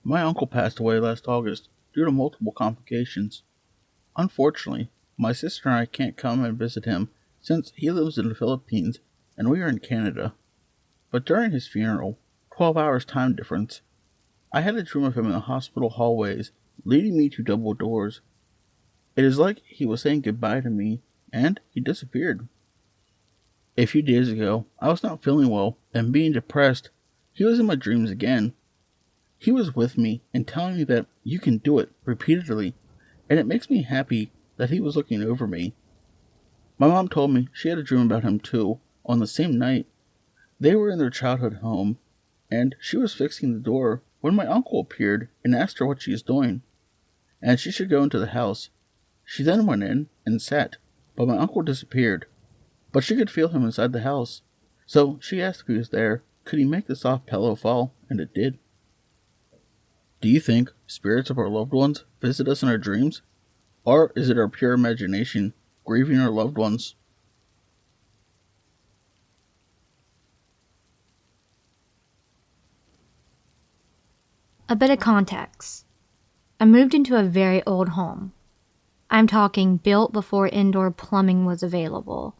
My uncle passed away last August due to multiple complications. Unfortunately, my sister and I can't come and visit him since he lives in the Philippines and we are in Canada. But during his funeral, 12 hours time difference, I had a dream of him in the hospital hallways, leading me to double doors. It is like he was saying goodbye to me, and he disappeared. A few days ago, I was not feeling well and being depressed. He was in my dreams again. He was with me and telling me that you can do it repeatedly, and it makes me happy that he was looking over me. My mom told me she had a dream about him too, on the same night. They were in their childhood home, and she was fixing the door when my uncle appeared and asked her what she was doing, and she should go into the house. She then went in and sat, but my uncle disappeared. But she could feel him inside the house, so she asked if he was there, could he make the soft pillow fall, and it did. Do you think spirits of our loved ones visit us in our dreams? Or is it our pure imagination grieving our loved ones? A bit of context. I moved into a very old home. I'm talking built before indoor plumbing was available.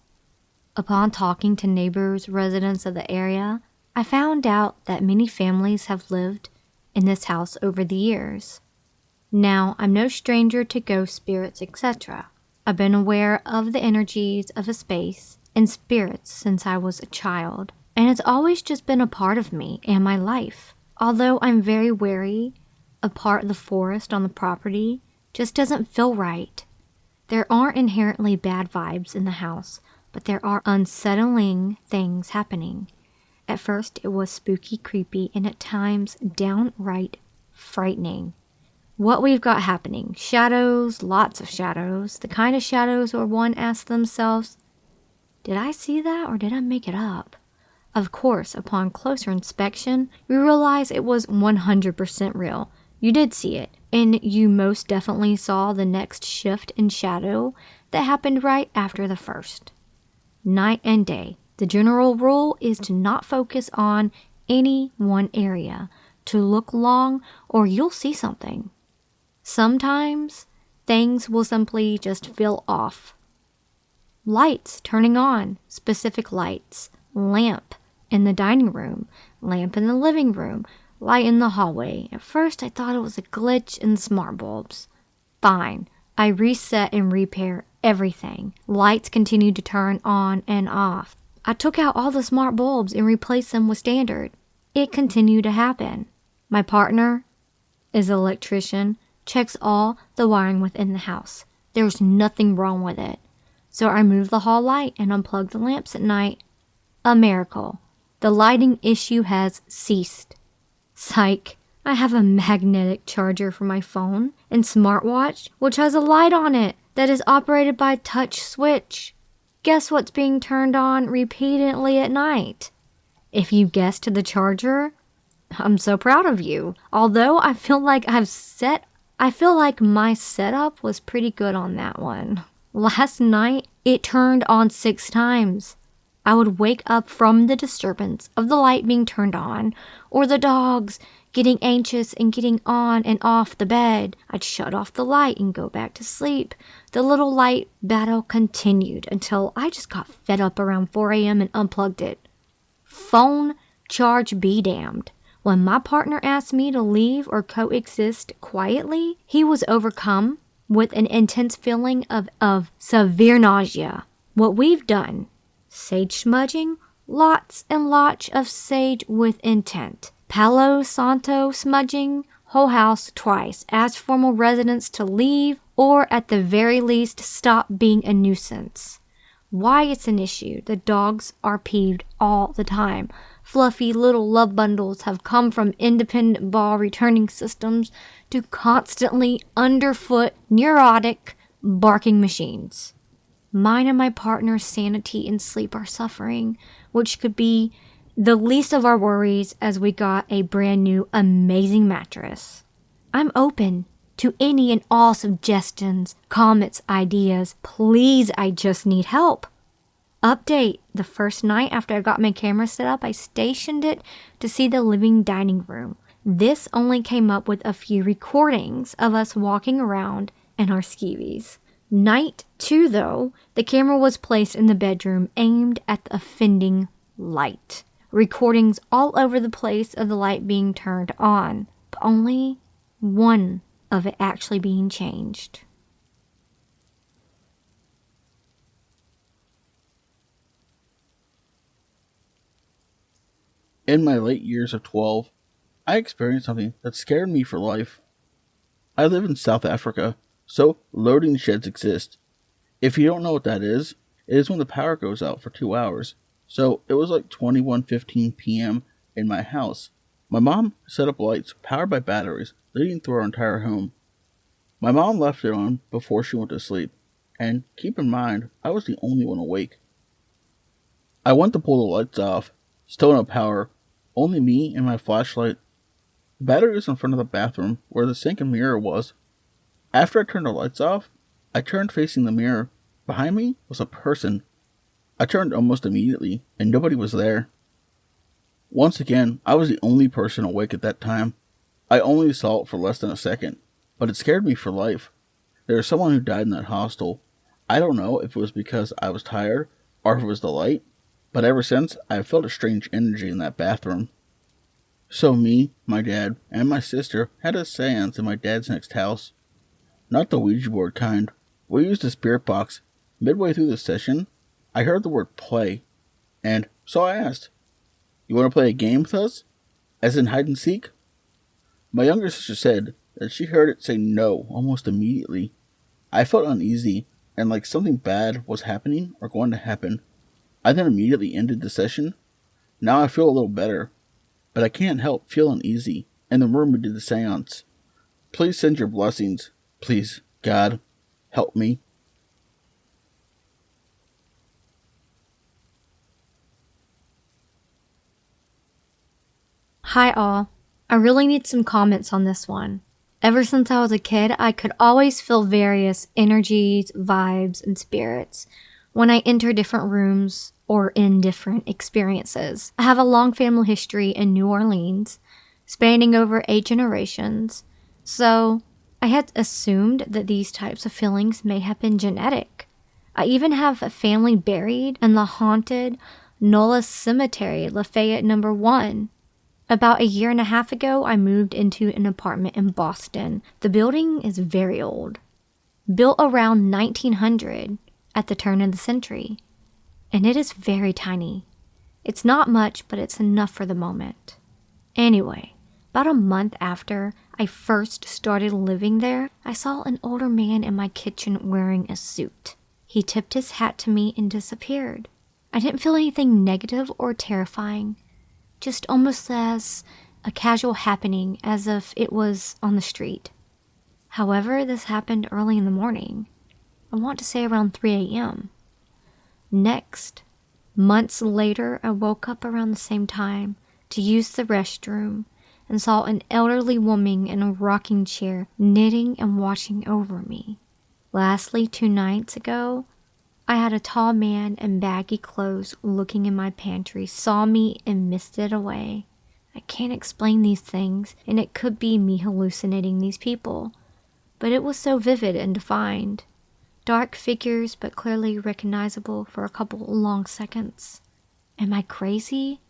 Upon talking to neighbors, residents of the area, I found out that many families have lived in this house over the years. Now, I'm no stranger to ghost spirits, etc. I've been aware of the energies of a space and spirits since I was a child, and it's always just been a part of me and my life. Although I'm very wary of part of the forest on the property, just doesn't feel right. There aren't inherently bad vibes in the house, but there are unsettling things happening. At first, it was spooky, creepy, and at times downright frightening. What we've got happening: shadows, lots of shadows, the kind of shadows where one asks themselves, did I see that or did I make it up? Of course, upon closer inspection, we realize it was 100% real. You did see it, and you most definitely saw the next shift in shadow that happened right after the first. Night and day. The general rule is to not focus on any one area, to look long or you'll see something. Sometimes things will simply just feel off. Lights turning on, specific lights, lamp in the dining room, lamp in the living room, light in the hallway. At first I thought it was a glitch in smart bulbs. Fine, I reset and repair everything. Lights continued to turn on and off. I took out all the smart bulbs and replaced them with standard. It continued to happen. My partner is an electrician, checks all the wiring within the house. There's nothing wrong with it. So I moved the hall light and unplugged the lamps at night. A miracle. The lighting issue has ceased. Psych. I have a magnetic charger for my phone and smartwatch, which has a light on it that is operated by touch switch. Guess what's being turned on repeatedly at night? If you guessed the charger, I'm so proud of you. Although I feel like my setup was pretty good on that one. Last night, it turned on 6 times. I would wake up from the disturbance of the light being turned on, or the dogs getting anxious and getting on and off the bed. I'd shut off the light and go back to sleep. The little light battle continued until I just got fed up around 4 a.m. and unplugged it. Phone charge be damned. When my partner asked me to leave or coexist quietly, he was overcome with an intense feeling of severe nausea. What we've done: sage smudging, lots and lots of sage with intent. Palo Santo smudging, whole house twice. Ask formal residents to leave or at the very least stop being a nuisance. Why it's an issue: the dogs are peeved all the time. Fluffy little love bundles have come from independent ball returning systems to constantly underfoot neurotic barking machines. Mine and my partner's sanity and sleep are suffering, which could be the least of our worries as we got a brand new amazing mattress. I'm open to any and all suggestions, comments, ideas. Please, I just need help. Update: the first night after I got my camera set up, I stationed it to see the living dining room. This only came up with a few recordings of us walking around in our skivvies. Night 2, though, the camera was placed in the bedroom aimed at the offending light. Recordings all over the place of the light being turned on, but only one of it actually being changed. In my late years of 12, I experienced something that scared me for life. I live in South Africa, so loading sheds exist. If you don't know what that is, it is when the power goes out for 2 hours. So it was like 21:15 p.m. in my house. My mom set up lights powered by batteries leading through our entire home. My mom left it on before she went to sleep, and keep in mind, I was the only one awake. I went to pull the lights off, still no power, only me and my flashlight. The battery was in front of the bathroom where the sink and mirror was. After I turned the lights off, I turned facing the mirror. Behind me was a person. I turned almost immediately, and nobody was there. Once again, I was the only person awake at that time. I only saw it for less than a second, but it scared me for life. There was someone who died in that hostel. I don't know if it was because I was tired, or if it was the light, but ever since, I have felt a strange energy in that bathroom. So me, my dad, and my sister had a seance in my dad's next house. Not the Ouija board kind. We used a spirit box. Midway through the session, I heard the word play, and so I asked, "You want to play a game with us? As in hide and seek?" My younger sister said that she heard it say no almost immediately. I felt uneasy and like something bad was happening or going to happen. I then immediately ended the session. Now I feel a little better, but I can't help feel uneasy in the room we did the seance. Please send your blessings. Please, God, help me. Hi all. I really need some comments on this one. Ever since I was a kid, I could always feel various energies, vibes, and spirits when I enter different rooms or in different experiences. I have a long family history in New Orleans, spanning over 8 generations, so I had assumed that these types of feelings may have been genetic. I even have a family buried in the haunted Nola Cemetery, Lafayette No. 1. About a year and a half ago, I moved into an apartment in Boston. The building is very old, built around 1900 at the turn of the century, and it is very tiny. It's not much, but it's enough for the moment. Anyway, about a month after I first started living there, I saw an older man in my kitchen wearing a suit. He tipped his hat to me and disappeared. I didn't feel anything negative or terrifying, just almost as a casual happening, as if it was on the street. However, this happened early in the morning. I want to say around 3 a.m. Next, months later, I woke up around the same time to use the restroom and saw an elderly woman in a rocking chair knitting and watching over me. Lastly, 2 nights ago, I had a tall man in baggy clothes looking in my pantry, saw me and missed it away. I can't explain these things, and it could be me hallucinating these people, but it was so vivid and defined. Dark figures, but clearly recognizable for a couple long seconds. Am I crazy?